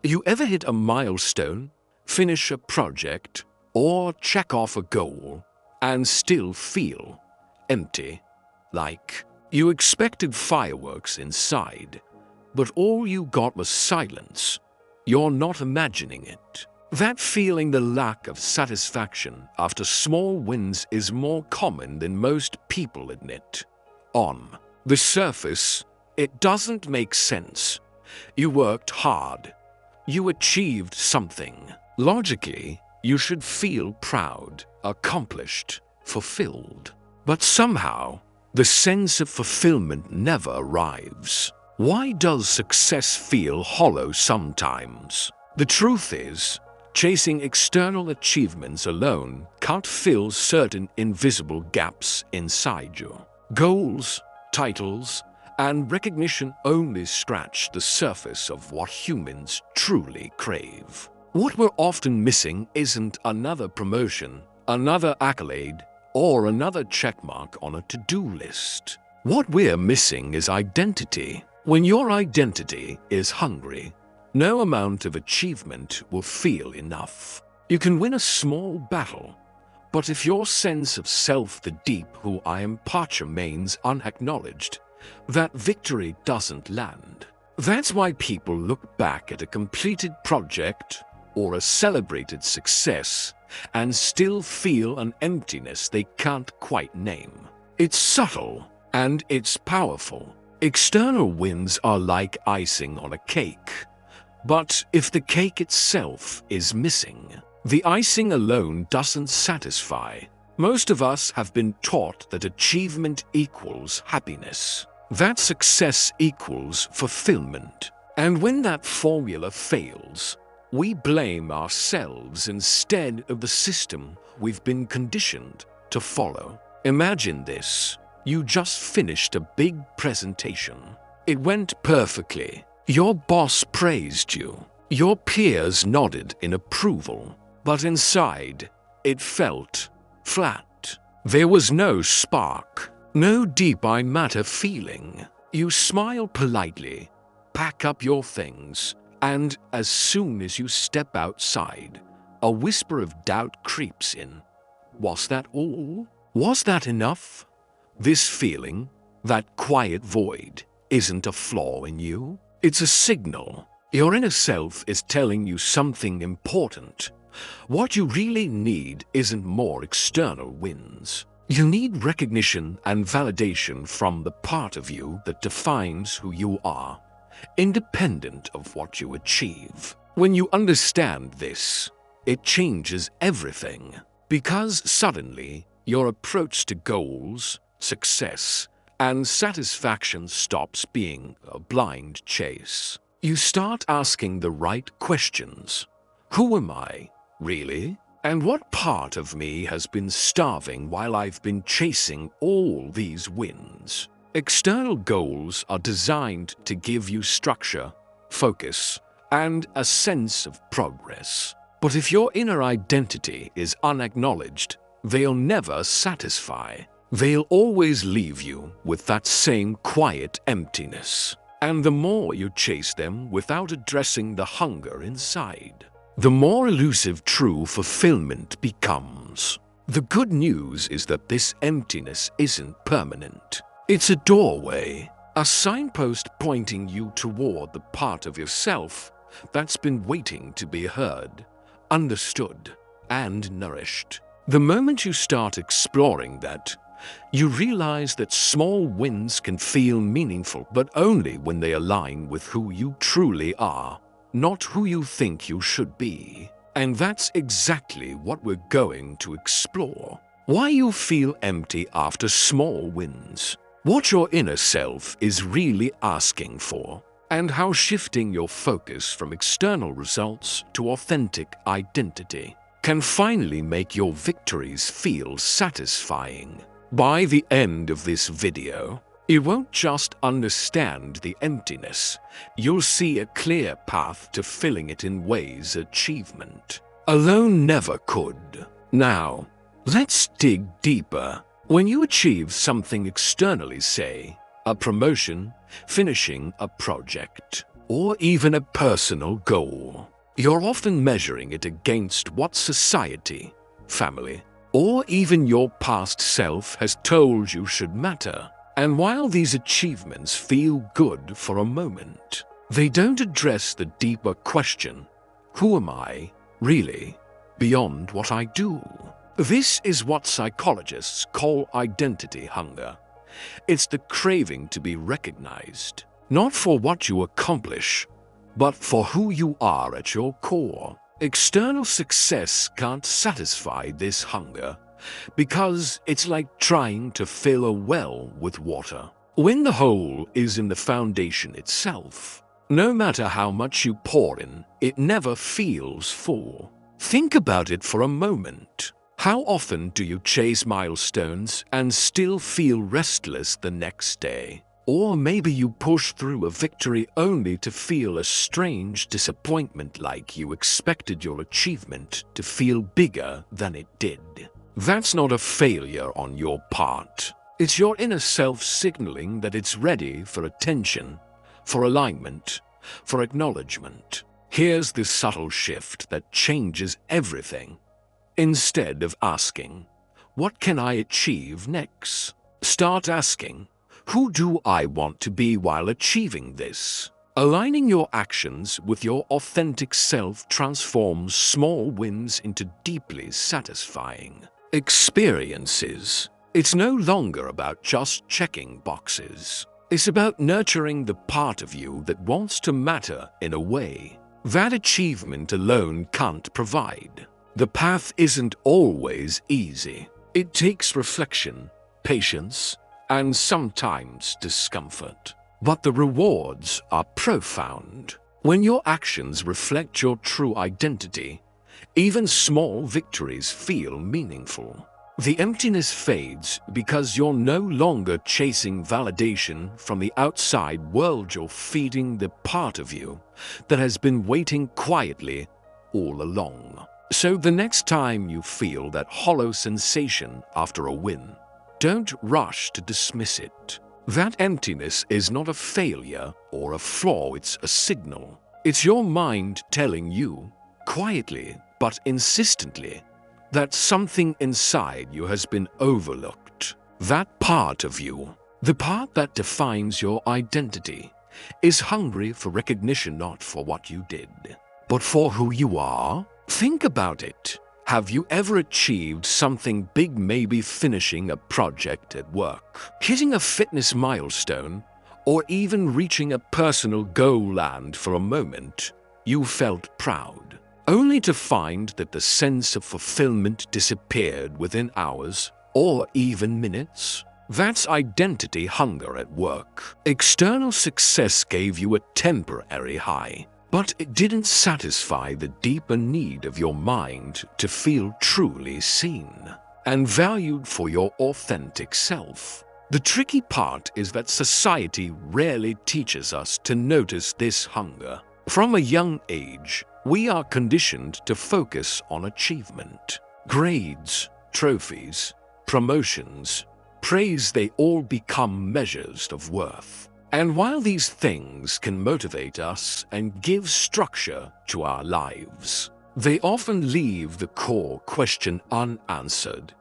You ever hit a milestone, finish a project, or check off a goal, and still feel empty? Like you expected fireworks inside, but all you got was silence. You're not imagining it. That feeling, the lack of satisfaction after small wins, is more common than most people admit. On the surface, it doesn't make sense. You worked hard. You achieved something. Logically, you should feel proud, accomplished, fulfilled. But somehow, the sense of fulfillment never arrives. Why does success feel hollow sometimes? The truth is, chasing external achievements alone can't fill certain invisible gaps inside you. Goals, titles, and recognition only scratch the surface of what humans truly crave. What we're often missing isn't another promotion, another accolade, or another checkmark on a to-do list. What we're missing is identity. When your identity is hungry, no amount of achievement will feel enough. You can win a small battle, but if your sense of self, the deep who I am part, remains unacknowledged, that victory doesn't land. That's why people look back at a completed project or a celebrated success and still feel an emptiness they can't quite name. It's subtle and it's powerful. External wins are like icing on a cake. But if the cake itself is missing, the icing alone doesn't satisfy. Most of us have been taught that achievement equals happiness, that success equals fulfillment. And when that formula fails, we blame ourselves instead of the system we've been conditioned to follow. Imagine this. You just finished a big presentation. It went perfectly. Your boss praised you. Your peers nodded in approval. But inside, it felt flat. There was no spark, no deep I matter feeling. You smile politely, pack up your things, and as soon as you step outside, a whisper of doubt creeps in. Was that all? Was that enough? This feeling, that quiet void, isn't a flaw in you. It's a signal. Your inner self is telling you something important. What you really need isn't more external wins. You need recognition and validation from the part of you that defines who you are, independent of what you achieve. When you understand this, it changes everything, because suddenly your approach to goals, success, and satisfaction stops being a blind chase. You start asking the right questions. Who am I, really? And what part of me has been starving while I've been chasing all these wins? External goals are designed to give you structure, focus, and a sense of progress. But if your inner identity is unacknowledged, they'll never satisfy. They'll always leave you with that same quiet emptiness. And the more you chase them without addressing the hunger inside, the more elusive true fulfillment becomes. The good news is that this emptiness isn't permanent. It's a doorway, a signpost pointing you toward the part of yourself that's been waiting to be heard, understood, and nourished. The moment you start exploring that, you realize that small wins can feel meaningful, but only when they align with who you truly are, not who you think you should be. And that's exactly what we're going to explore. Why you feel empty after small wins, what your inner self is really asking for, and how shifting your focus from external results to authentic identity can finally make your victories feel satisfying. By the end of this video, you won't just understand the emptiness, you'll see a clear path to filling it in ways achievement alone never could. Now, let's dig deeper. When you achieve something externally, say, a promotion, finishing a project, or even a personal goal. You're often measuring it against what society, family, or even your past self has told you should matter. And while these achievements feel good for a moment, they don't address the deeper question, who am I, really, beyond what I do? This is what psychologists call identity hunger. It's the craving to be recognized, not for what you accomplish, but for who you are at your core. External success can't satisfy this hunger because it's like trying to fill a well with water when the hole is in the foundation itself. No matter how much you pour in, it never feels full. Think about it for a moment. How often do you chase milestones and still feel restless the next day? Or maybe you push through a victory only to feel a strange disappointment, like you expected your achievement to feel bigger than it did. That's not a failure on your part. It's your inner self signaling that it's ready for attention, for alignment, for acknowledgement. Here's the subtle shift that changes everything. Instead of asking, what can I achieve next? Start asking, who do I want to be while achieving this? Aligning your actions with your authentic self transforms small wins into deeply satisfying experiences. It's no longer about just checking boxes. It's about nurturing the part of you that wants to matter in a way that achievement alone can't provide. The path isn't always easy. It takes reflection, patience, and sometimes discomfort. But the rewards are profound. When your actions reflect your true identity, even small victories feel meaningful. The emptiness fades because you're no longer chasing validation from the outside world. You're feeding the part of you that has been waiting quietly all along. So the next time you feel that hollow sensation after a win, don't rush to dismiss it. That emptiness is not a failure or a flaw, it's a signal. It's your mind telling you, quietly but insistently, that something inside you has been overlooked. That part of you, the part that defines your identity, is hungry for recognition, not for what you did, but for who you are. Think about it. Have you ever achieved something big, maybe finishing a project at work, hitting a fitness milestone, or even reaching a personal goal, and for a moment, you felt proud, only to find that the sense of fulfillment disappeared within hours or even minutes? That's identity hunger at work. External success gave you a temporary high, but it didn't satisfy the deeper need of your mind to feel truly seen and valued for your authentic self. The tricky part is that society rarely teaches us to notice this hunger. From a young age, we are conditioned to focus on achievement. Grades, trophies, promotions, praise, they all become measures of worth. And while these things can motivate us and give structure to our lives, they often leave the core question unanswered.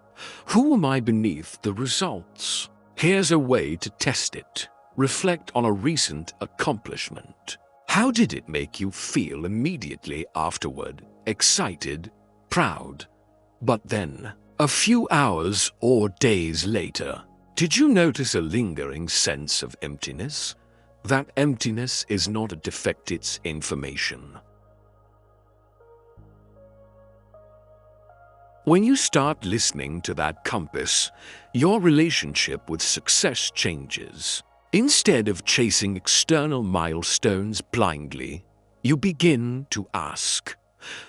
Who am I beneath the results? Here's a way to test it. Reflect on a recent accomplishment. How did it make you feel immediately afterward? Excited, proud. But then, a few hours or days later, did you notice a lingering sense of emptiness? That emptiness is not a defect, it's information. When you start listening to that compass, your relationship with success changes. Instead of chasing external milestones blindly, you begin to ask,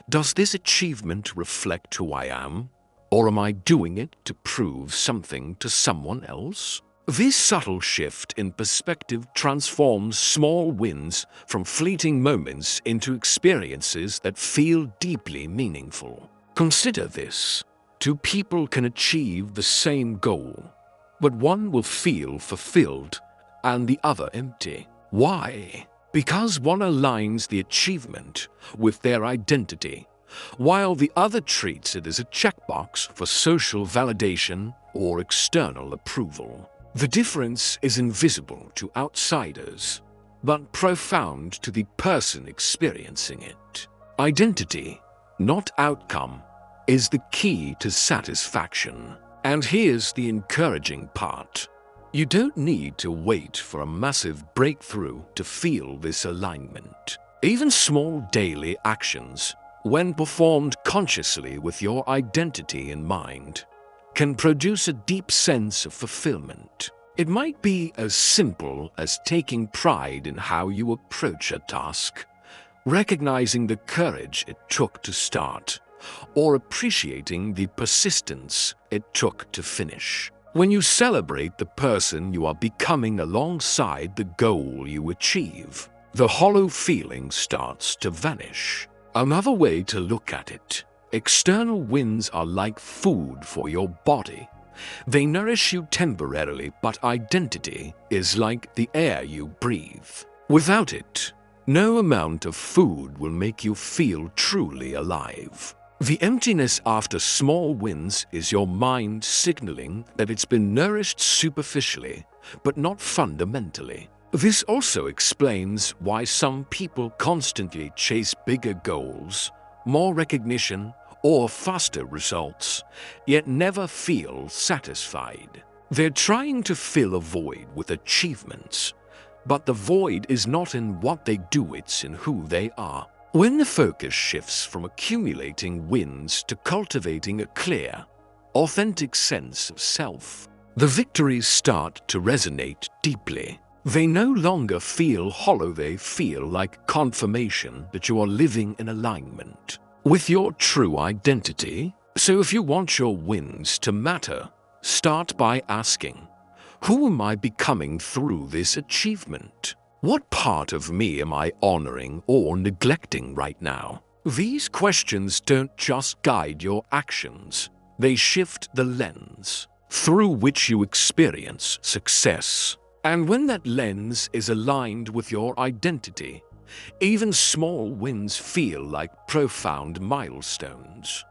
does this achievement reflect who I am? Or am I doing it to prove something to someone else? This subtle shift in perspective transforms small wins from fleeting moments into experiences that feel deeply meaningful. Consider this. Two people can achieve the same goal, but one will feel fulfilled and the other empty. Why? because one aligns the achievement with their identity, while the other treats it as a checkbox for social validation or external approval. The difference is invisible to outsiders, but profound to the person experiencing it. Identity, not outcome, is the key to satisfaction. And here's the encouraging part. You don't need to wait for a massive breakthrough to feel this alignment. Even small daily actions, when performed consciously with your identity in mind, can produce a deep sense of fulfillment. It might be as simple as taking pride in how you approach a task, recognizing the courage it took to start, or appreciating the persistence it took to finish. When you celebrate the person you are becoming alongside the goal you achieve, the hollow feeling starts to vanish. Another way to look at it, external wins are like food for your body. They nourish you temporarily, but identity is like the air you breathe. Without it, no amount of food will make you feel truly alive. The emptiness after small wins is your mind signaling that it's been nourished superficially, but not fundamentally. This also explains why some people constantly chase bigger goals, more recognition, or faster results, yet never feel satisfied. They're trying to fill a void with achievements, but the void is not in what they do, it's in who they are. When the focus shifts from accumulating wins to cultivating a clear, authentic sense of self, the victories start to resonate deeply. They no longer feel hollow, they feel like confirmation that you are living in alignment with your true identity. So if you want your wins to matter, start by asking, who am I becoming through this achievement? What part of me am I honoring or neglecting right now? These questions don't just guide your actions, they shift the lens through which you experience success. And when that lens is aligned with your identity, even small wins feel like profound milestones.